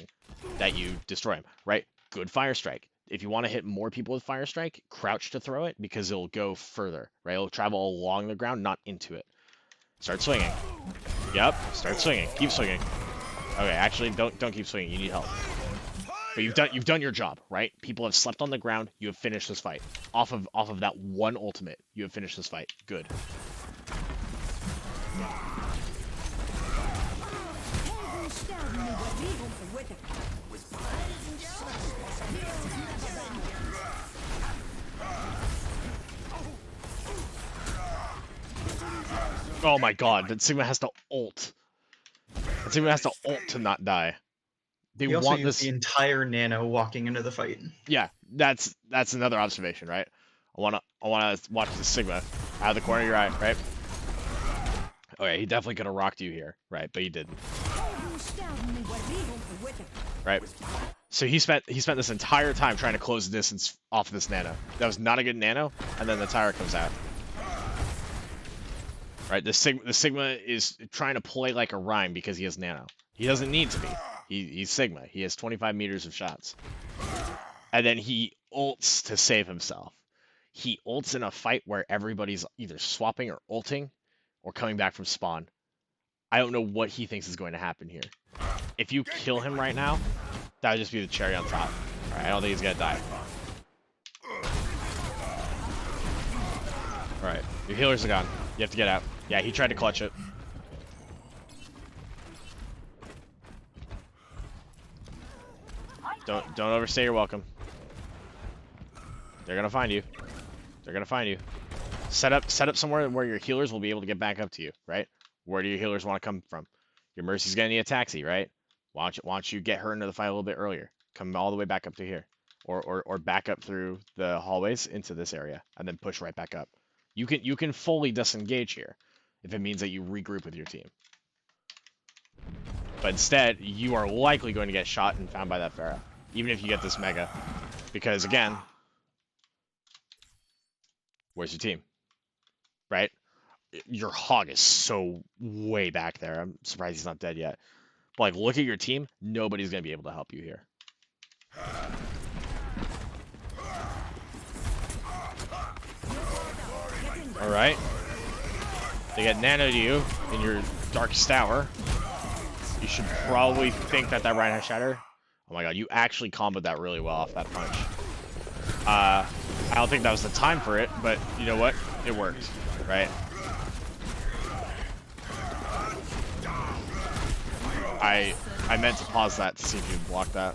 that you destroy him, right? Good Fire Strike. If you want to hit more people with Fire Strike, crouch to throw it because it'll go further, right? It'll travel along the ground, not into it. Start swinging. Yep, start swinging. Keep swinging. Okay, actually, don't keep swinging. You need help. But you've done your job, right? People have slept on the ground. You have finished this fight. Off of that one ultimate, you have finished this fight. Good. Oh my god, that Sigma has to ult. That Sigma has to ult to not die. They He also want used this. the entire nano walking into the fight. Yeah, that's another observation, right? I wanna watch the Sigma out of the corner of your eye, right? Okay, he definitely could have rocked you here, right? But he didn't. Right? So he spent this entire time trying to close the distance off of this nano. That was not a good nano, and then the Tyra comes out. Right? The Sigma is trying to play like a Rhyme because he has nano. He doesn't need to be. He's Sigma. He has 25 meters of shots. And then he ults to save himself. He ults in a fight where everybody's either swapping or ulting or coming back from spawn. I don't know what he thinks is going to happen here. If you kill him right now, that would just be the cherry on top. Alright, I don't think he's gonna die. Alright, your healers are gone. You have to get out. Yeah, he tried to clutch it. Don't overstay your welcome. They're gonna find you. They're gonna find you. Set up somewhere where your healers will be able to get back up to you, right? Where do your healers want to come from? Your Mercy's gonna need a taxi, right? Why don't you get her into the fight a little bit earlier? Come all the way back up to here. Or back up through the hallways into this area and then push right back up. You can fully disengage here if it means that you regroup with your team. But instead, you are likely going to get shot and found by that Pharah. Even if you get this Mega. Because again, where's your team? Right? Your Hog is so way back there. I'm surprised he's not dead yet. But like, look at your team. Nobody's going to be able to help you here. Alright. They get nano to you in your Darkest Hour. You should probably think that Ryan has Shatter. Oh my god, you actually comboed that really well off that punch. I don't think that was the time for it, but you know what? It worked, right? I meant to pause that to see if you blocked that.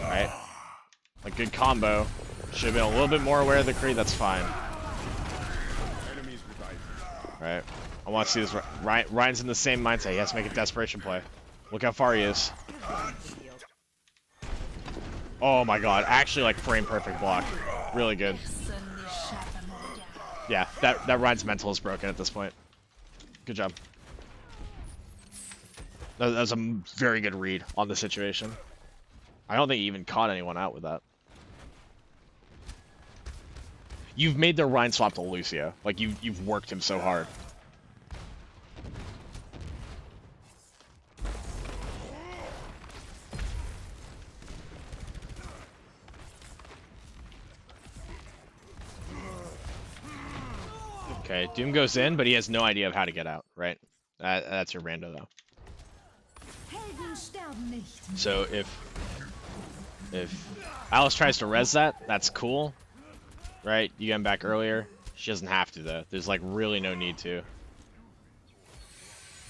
Right? A good combo. Should have been a little bit more aware of the Creed, that's fine. Right. I want to see this. Ryan's in the same mindset. He has to make a desperation play. Look how far he is. Oh my god. Actually, like, frame perfect block. Really good. Yeah, that Ryan's mental is broken at this point. Good job. That was a very good read on the situation. I don't think he even caught anyone out with that. You've made the Ryan swap to Lucio. Like, you've worked him so hard. Okay, Doom goes in, but he has no idea of how to get out, right? That's your rando, though. So if Alice tries to res that, that's cool, right? You get him back earlier. She doesn't have to, though. There's, like, really no need to.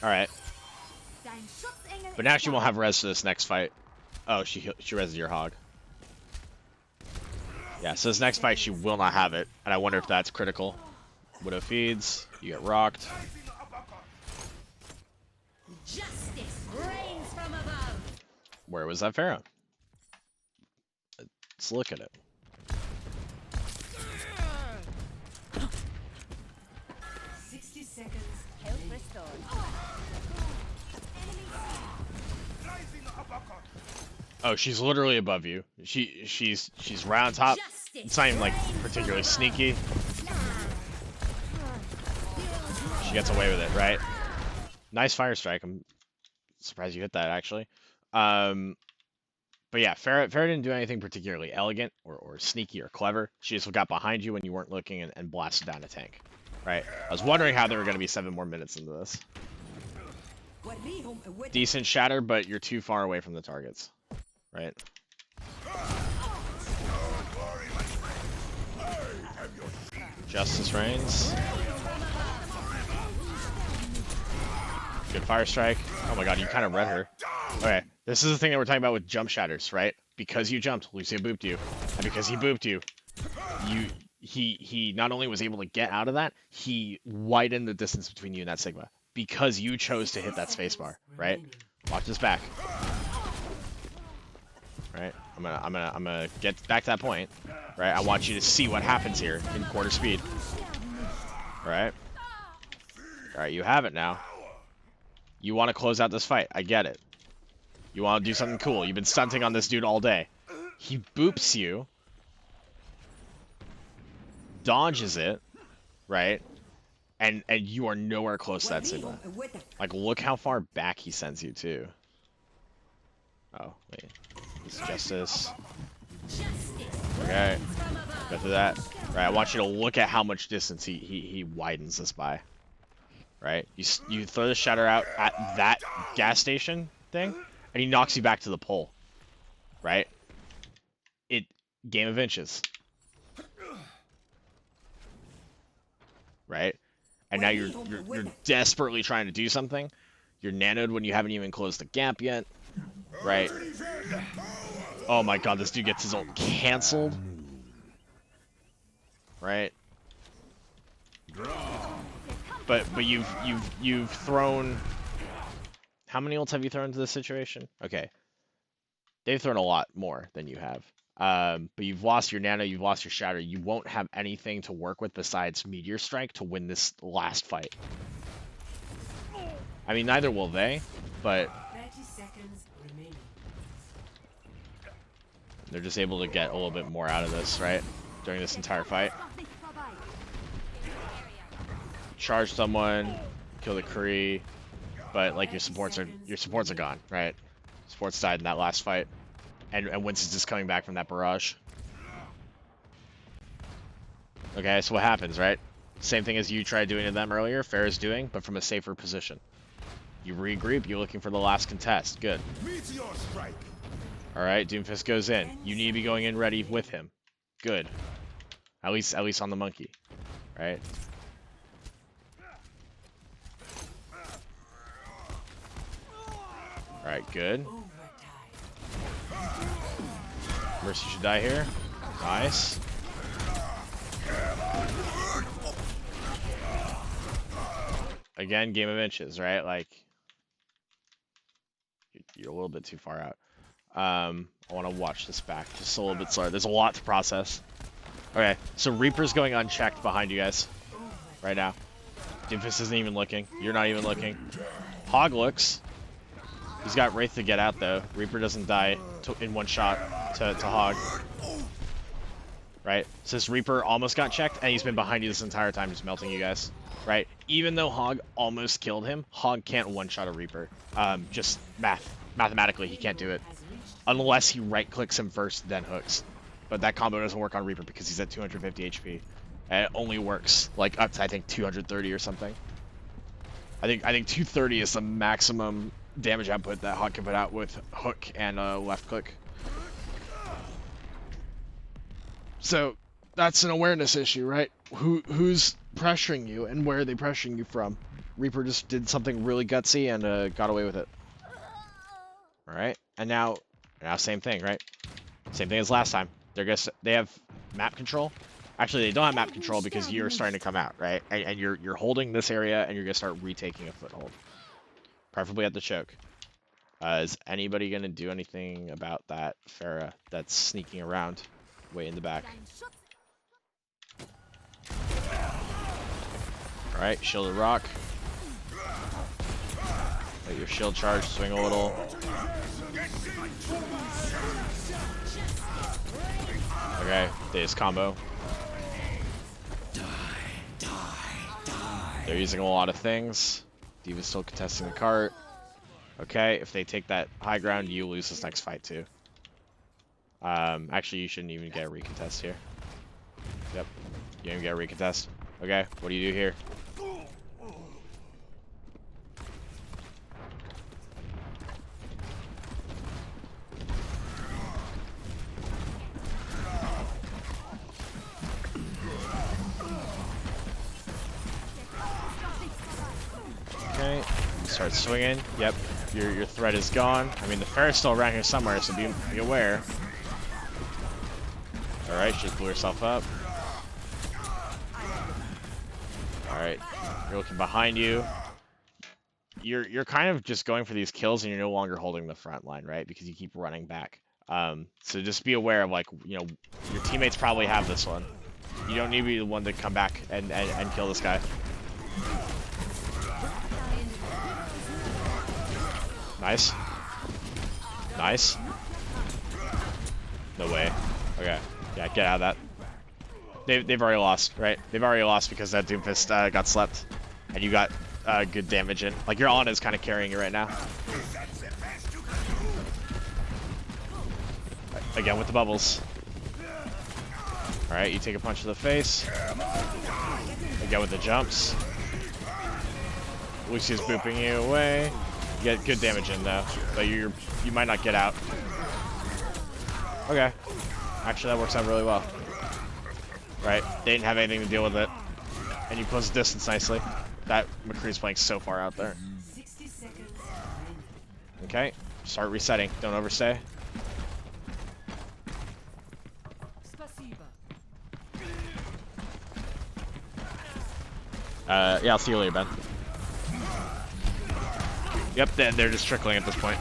Alright. But now she won't have res for this next fight. Oh, she reses your Hog. Yeah, so this next fight she will not have it, and I wonder if that's critical. Widow feeds, you get rocked. Justice reigns from above. Where was that Pharah? Let's look at it. Oh, she's literally above you. She's right on top. It's not even like particularly sneaky. She gets away with it, right? Nice fire strike. I'm surprised you hit that, actually. But yeah, Farah didn't do anything particularly elegant or sneaky or clever. She just got behind you when you weren't looking and blasted down a tank, right? I was wondering how there were going to be 7 more minutes into this. Decent shatter, but you're too far away from the targets, right? Justice reigns. Good fire strike. Oh my god, you kind of read her. Okay, this is the thing that we're talking about with jump shatters, right? Because you jumped, Lucio booped you. And because he booped you, he not only was able to get out of that, he widened the distance between you and that Sigma. Because you chose to hit that spacebar, right? Watch this back. Right? I'm gonna get back to that point. Right? I want you to see what happens here in quarter speed. Right? Alright, you have it now. You want to close out this fight. I get it. You want to do something cool. You've been stunting on this dude all day. He boops you. Dodges it. Right? And you are nowhere close to that Sigma. Like, look how far back he sends you, too. Oh, wait. This is justice. Okay. Go through that. Right, I want you to look at how much distance he widens this by. Right? You throw the shatter out at that gas station thing, and he knocks you back to the pole. Right? Game of inches. Right? And now you're desperately trying to do something. You're nanoed when you haven't even closed the gap yet. Right? Oh my god, this dude gets his ult canceled. Right? But you've thrown... How many ults have you thrown into this situation? Okay. They've thrown a lot more than you have. But you've lost your nano, you've lost your shatter. You won't have anything to work with besides Meteor Strike to win this last fight. I mean, neither will they, but 30 seconds remaining. they're just able to get a little bit more out of this, right? During this entire fight. Charge someone, kill the Kree, but like your supports are gone, right? Supports died in that last fight. And Winston's just coming back from that barrage. Okay, so what happens, right? Same thing as you tried doing to them earlier, Farah's doing, but from a safer position. You regroup, you're looking for the last contest. Good. Alright, Doomfist goes in. You need to be going in ready with him. Good. At least on the monkey. Right? Alright, good. Mercy should die here. Nice. Again, game of inches, right? Like, you're a little bit too far out. I want to watch this back just a little bit slower. There's a lot to process. Okay, so Reaper's going unchecked behind you guys right now. Doomfist isn't even looking. You're not even looking. Hog looks. He's got Wraith to get out, though. Reaper doesn't die in one shot to Hog. Right? Says Reaper almost got checked, and he's been behind you this entire time, just melting you guys. Right? Even though Hog almost killed him, Hog can't one-shot a Reaper. Just mathematically, he can't do it. Unless he right-clicks him first, then hooks. But that combo doesn't work on Reaper because he's at 250 HP. And it only works, like, up to, I think, 230 or something. I think 230 is the maximum damage output that Hog can put out with hook and left click. So that's an awareness issue, right? Who's pressuring you and where are they pressuring you from? Reaper just did something really gutsy and got away with it. All right, and now same thing, right? Same thing as last time. They have map control. Actually, they don't have map control because you're starting to come out, right? And you're holding this area and you're gonna start retaking a foothold. Preferably at the choke. Is anybody going to do anything about that Farah that's sneaking around way in the back? Alright, shielded rock. Let your shield charge swing a little. Okay, Deus combo. They're using a lot of things. D.Va's still contesting the cart. Okay, if they take that high ground, you lose this next fight too. Actually, you shouldn't even get a recontest here. Yep, you didn't get a recontest. Okay, what do you do here? Okay, start swinging. Yep, your threat is gone. I mean, the Pharah's still around here somewhere, so be aware. Alright, she blew herself up. Alright, you're looking behind you. You're kind of just going for these kills, and you're no longer holding the front line, right? Because you keep running back. So just be aware of, like, you know, your teammates probably have this one. You don't need to be the one to come back and kill this guy. Nice. Nice. No way. Okay. Yeah, get out of that. They've already lost, right? They've already lost because that Doomfist got slept. And you got good damage in. Like, your Ana is kind of carrying you right now. Again with the bubbles. Alright, you take a punch to the face. Again with the jumps. Lucia's booping you away. You get good damage in though, but you might not get out. Okay. Actually, that works out really well. Right, they didn't have anything to deal with it. And you close the distance nicely. That McCree's playing so far out there. 60 seconds. Okay, start resetting. Don't overstay. Yeah, I'll see you later, Ben. Yep, they're just trickling at this point.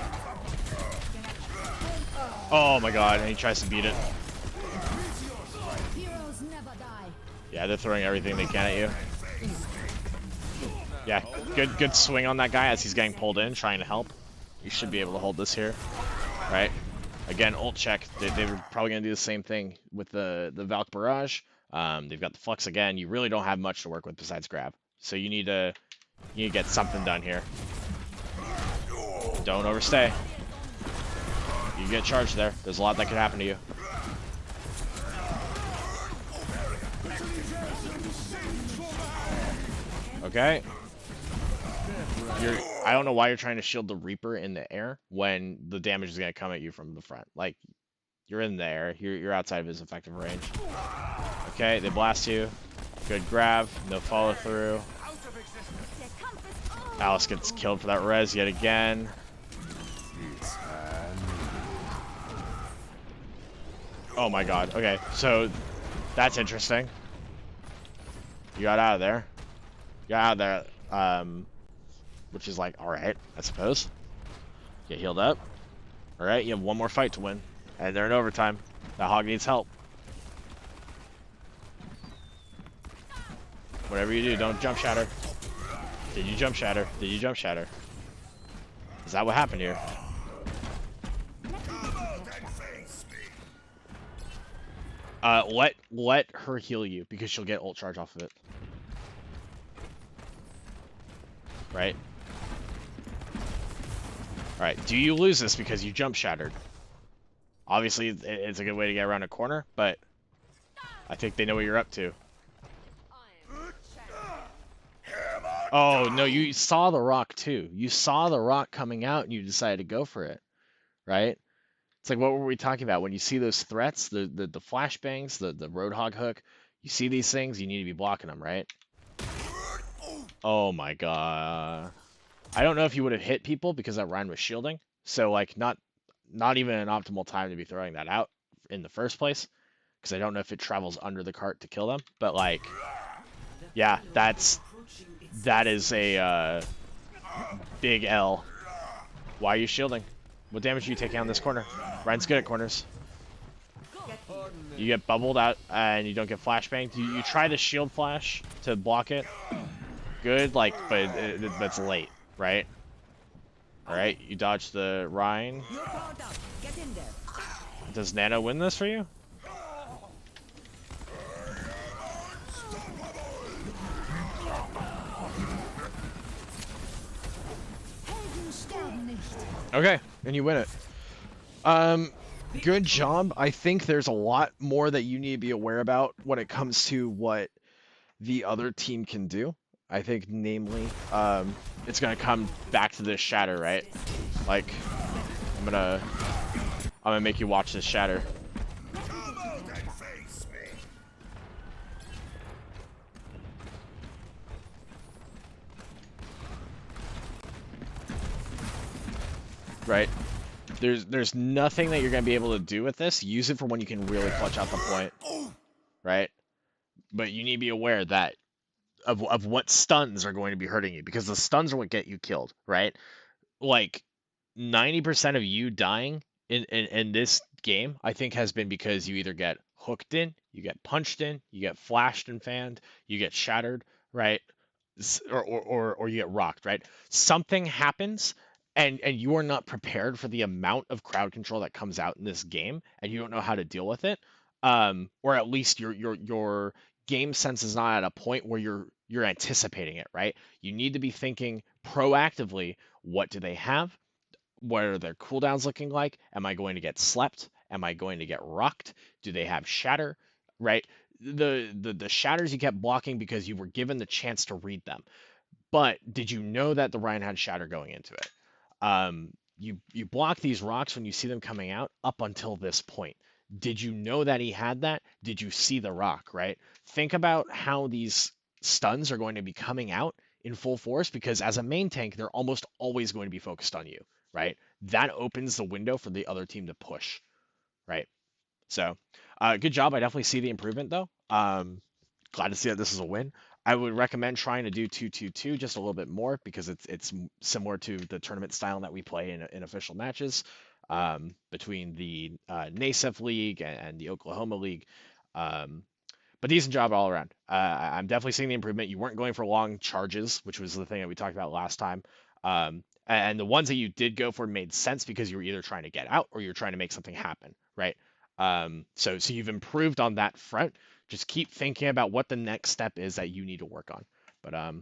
Oh my god, and he tries to beat it. Heroes never die. Yeah, they're throwing everything they can at you. Yeah, good swing on that guy as he's getting pulled in, trying to help. You should be able to hold this here, right? Again, ult check. They were probably gonna do the same thing with the Valk Barrage. They've got the Flux again. You really don't have much to work with besides grab, so you need to get something done here. Don't overstay. You get charged there. There's a lot that could happen to you. Okay. I don't know why you're trying to shield the Reaper in the air when the damage is going to come at you from the front. Like, you're in the air. You're outside of his effective range. Okay, they blast you. Good grab. No follow through. Alice gets killed for that res yet again. Oh my god. Okay, so that's interesting. You got out of there. You got out of there. Which is like, alright, I suppose. Get healed up. Alright, you have one more fight to win. And they're in overtime. That hog needs help. Whatever you do, don't jump shatter. Did you jump shatter? Did you jump shatter? Is that what happened here? Let her heal you because she'll get ult charge off of it. Right? Alright, do you lose this because you jump shattered? Obviously, it's a good way to get around a corner, but I think they know what you're up to. Oh, no, you saw the rock too. You saw the rock coming out and you decided to go for it, right? It's like, what were we talking about? When you see those threats, the flashbangs, the Roadhog hook, you see these things, you need to be blocking them, right? Oh my god. I don't know if you would have hit people because that Rhine was shielding. So, like, not even an optimal time to be throwing that out in the first place. Because I don't know if it travels under the cart to kill them. But, like, yeah, that is a big L. Why are you shielding? What damage are you taking on this corner? Ryan's good at corners. You get bubbled out and you don't get flashbanged. You try the shield flash to block it. Good, like, but that's late, right? Alright, you dodge the Rhine. Does Nano win this for you? Okay, and you win it. Um, good job. I think there's a lot more that you need to be aware about when it comes to what the other team can do. I think, namely, it's gonna come back to this shatter, right? Like, I'm gonna, I'm gonna make you watch this shatter. Right? There's nothing that you're gonna be able to do with this. Use it for when you can really clutch out the point, right? But you need to be aware that of what stuns are going to be hurting you, because the stuns are what get you killed, right? Like 90% of you dying in this game, I think, has been because you either get hooked in, you get punched in, you get flashed and fanned, you get shattered, right? Or you get rocked, right? Something happens, and you are not prepared for the amount of crowd control that comes out in this game, and you don't know how to deal with it. Or at least your game sense is not at a point where you're anticipating it, right? You need to be thinking proactively, what do they have? What are their cooldowns looking like? Am I going to get slept? Am I going to get rocked? Do they have shatter? Right? The shatters you kept blocking because you were given the chance to read them. But did you know that the Ryan had shatter going into it? You block these rocks when you see them coming out up until this point. Did you know that he had that? Did you see the rock, right? Think about how these stuns are going to be coming out in full force, because as a main tank, they're almost always going to be focused on you, right? That opens the window for the other team to push, right? So, good job. I definitely see the improvement though. Glad to see that this is a win. I would recommend trying to do 2-2-2 just a little bit more, because it's similar to the tournament style that we play in official matches, between the NASEF League and the Oklahoma League. Um, but decent job all around. I'm definitely seeing the improvement. You weren't going for long charges, which was the thing that we talked about last time. And the ones that you did go for made sense because you were either trying to get out or you're trying to make something happen, right? So you've improved on that front. Just keep thinking about what the next step is that you need to work on. But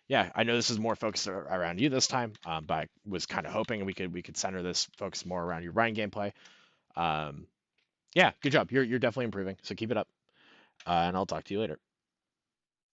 yeah, I know this is more focused around you this time, but I was kind of hoping we could center this focus more around your Ryan gameplay. Um, yeah, good job. You're definitely improving. So keep it up, and I'll talk to you later.